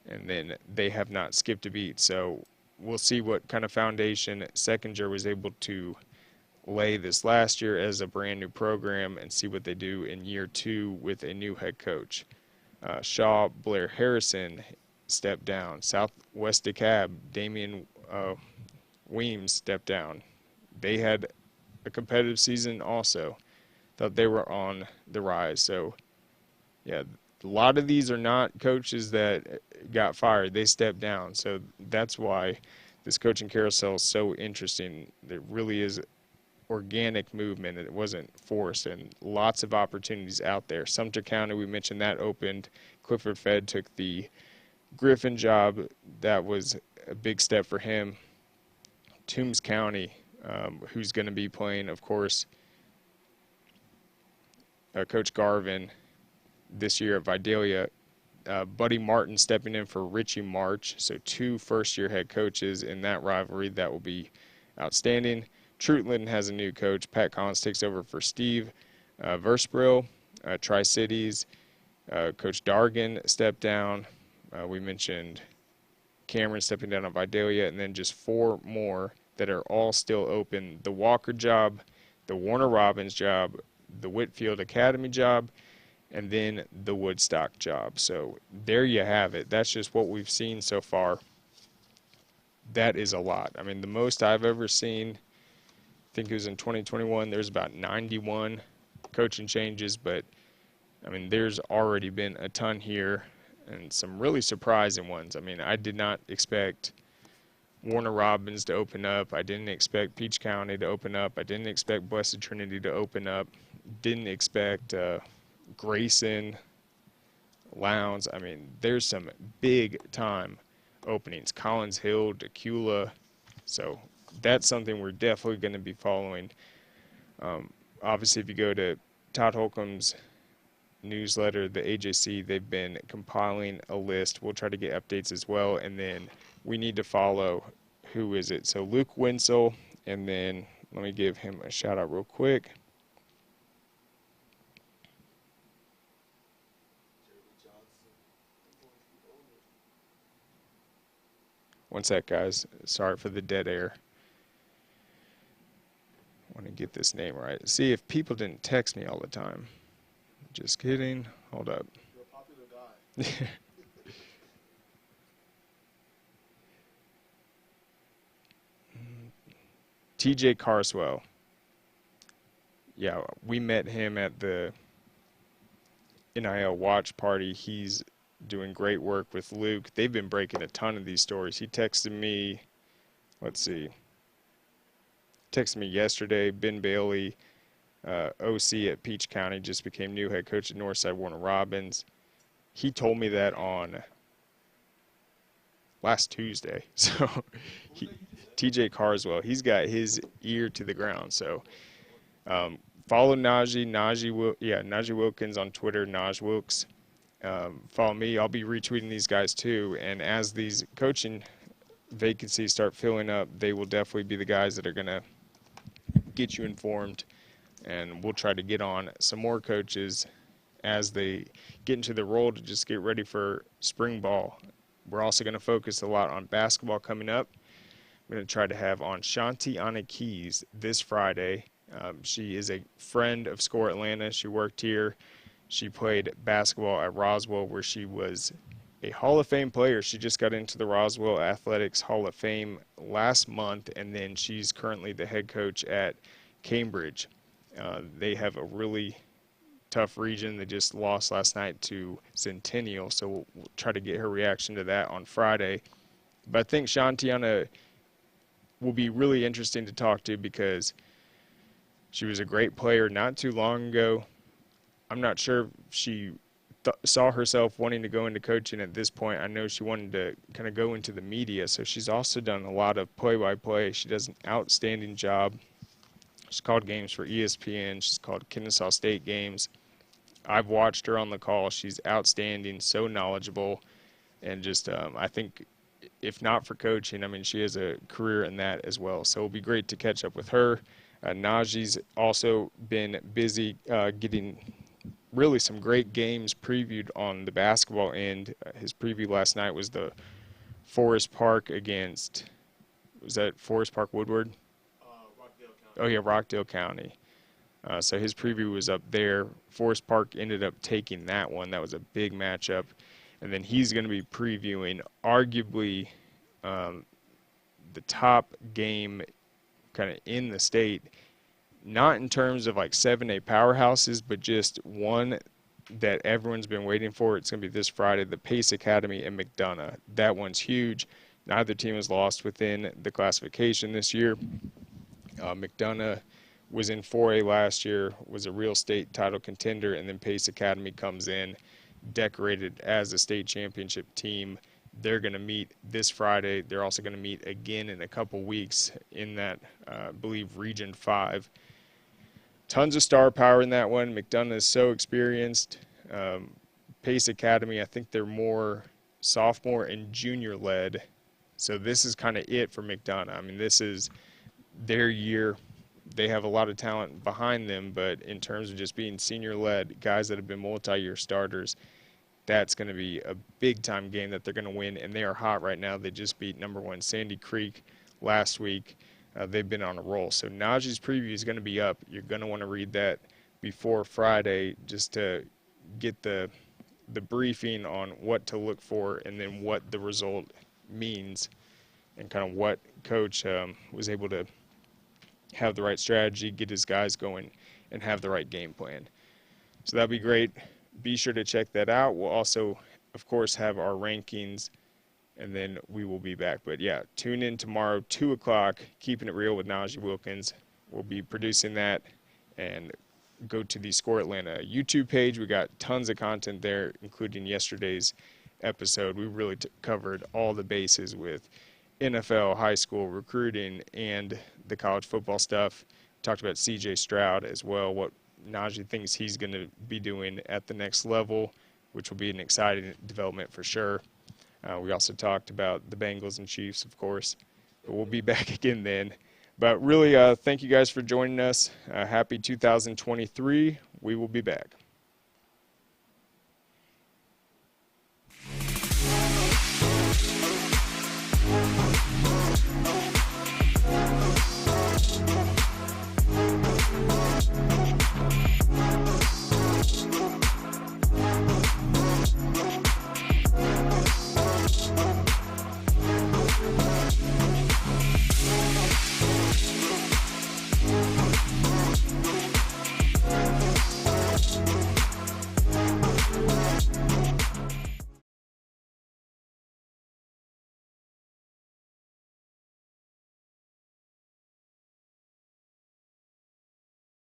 and then they have not skipped a beat. So we'll see what kind of foundation Seconder was able to lay this last year as a brand new program, and see what they do in year 2 with a new head coach. Shaw Blair Harrison stepped down. Southwest DeKalb, Damian Weems stepped down. They had a competitive season also. Thought they were on the rise. So, yeah, a lot of these are not coaches that got fired. They stepped down. So that's why this coaching carousel is so interesting. There really is organic movement, and it wasn't forced, and lots of opportunities out there. Sumter County, we mentioned that opened. Clifford Fedd took the Griffin job. That was a big step for him. Toombs County, who's going to be playing, of course, Coach Garvin this year at Vidalia. Buddy Martin stepping in for Richie March. So 2 first-year head coaches in that rivalry. That will be outstanding. Trutland has a new coach. Pat Collins takes over for Steve Versbrill. Tri-Cities, Coach Dargan stepped down. We mentioned Cameron stepping down at Vidalia, and then just 4 more that are all still open. The Walker job, the Warner Robins job, the Whitfield Academy job, and then the Woodstock job. So there you have it. That's just what we've seen so far. That is a lot. I mean, the most I've ever seen, I think it was in 2021, there's about 91 coaching changes, but I mean, there's already been a ton here and some really surprising ones. I mean, I did not expect Warner Robins to open up. I didn't expect Peach County to open up. I didn't expect Blessed Trinity to open up. Didn't expect Grayson, Lowndes. I mean, there's some big time openings. Collins Hill, Decula. So that's something we're definitely going to be following. Obviously, if you go to Todd Holcomb's newsletter, the AJC, they've been compiling a list. We'll try to get updates as well. And then we need to follow, who is it? So Luke Winsel, and then let me give him a shout out real quick. One sec, guys. Sorry for the dead air. I want to get this name right. See if people didn't text me all the time. Just kidding. Hold up. You're a popular guy. TJ Carswell. Yeah, we met him at the NIL watch party. He's doing great work with Luke. They've been breaking a ton of these stories. He texted me, let's see, texted me yesterday. Ben Bailey, OC at Peach County, just became new head coach at Northside Warner Robins. He told me that on last Tuesday. So TJ Carswell, he's got his ear to the ground. So follow Najee Wilkins on Twitter, Naj Wilkes. follow me. I'll be retweeting these guys too. And as these coaching vacancies start filling up, they will definitely be the guys that are going to get you informed. And we'll try to get on some more coaches as they get into the role to just get ready for spring ball. We're also going to focus a lot on basketball coming up. I'm going to try to have on Shanti Anna Keys this Friday. She is a friend of Score Atlanta. She worked here. She played basketball at Roswell, where she was a Hall of Fame player. She just got into the Roswell Athletics Hall of Fame last month, and then she's currently the head coach at Cambridge. They have a really tough region. They just lost last night to Centennial, so we'll try to get her reaction to that on Friday. But I think Shantiana will be really interesting to talk to because she was a great player not too long ago. I'm not sure if she saw herself wanting to go into coaching at this point. I know she wanted to kind of go into the media, so she's also done a lot of play-by-play. She does an outstanding job. She's called games for ESPN. She's called Kennesaw State games. I've watched her on the call. She's outstanding, so knowledgeable, and just I think if not for coaching, I mean, she has a career in that as well. So it'll be great to catch up with her. Najee's also been busy getting really some great games previewed on the basketball end. His preview last night was the Forest Park against, was that Forest Park Woodward? Rockdale County. Oh, yeah, Rockdale County. So his preview was up there. Forest Park ended up taking that one. That was a big matchup. And then he's going to be previewing arguably the top game kind of in the state, not in terms of like 7A powerhouses, but just one that everyone's been waiting for. It's going to be this Friday, the Pace Academy in McDonough. That one's huge. Neither team has lost within the classification this year. McDonough was in 4A last year, was a real state title contender, and then Pace Academy comes in, decorated as a state championship team. They're going to meet this Friday. They're also going to meet again in a couple weeks in that, I believe, Region 5. Tons of star power in that one. McDonough is so experienced. Pace Academy, I think they're more sophomore and junior led. So this is kind of it for McDonough. I mean, this is their year. They have a lot of talent behind them, but in terms of just being senior led, guys that have been multi-year starters, that's going to be a big-time game that they're going to win, and they are hot right now. They just beat number 1 Sandy Creek last week. They've been on a roll. So Najee's preview is going to be up. You're going to want to read that before Friday just to get the briefing on what to look for and then what the result means and kind of what Coach was able to have the right strategy, get his guys going, and have the right game plan. So that'd be great. Be sure to check that out. We'll also, of course, have our rankings, and then we will be back. But, yeah, tune in tomorrow, 2 o'clock, Keeping It Real with Najee Wilkins. We'll be producing that, and go to the Score Atlanta YouTube page. We got tons of content there, including yesterday's episode. We really covered all the bases with NFL, high school, recruiting, and the college football stuff. Talked about C.J. Stroud as well, what Najee thinks he's going to be doing at the next level, which will be an exciting development for sure. We also talked about the Bengals and Chiefs, of course. But we'll be back again then. But really, thank you guys for joining us. Happy 2023. We will be back.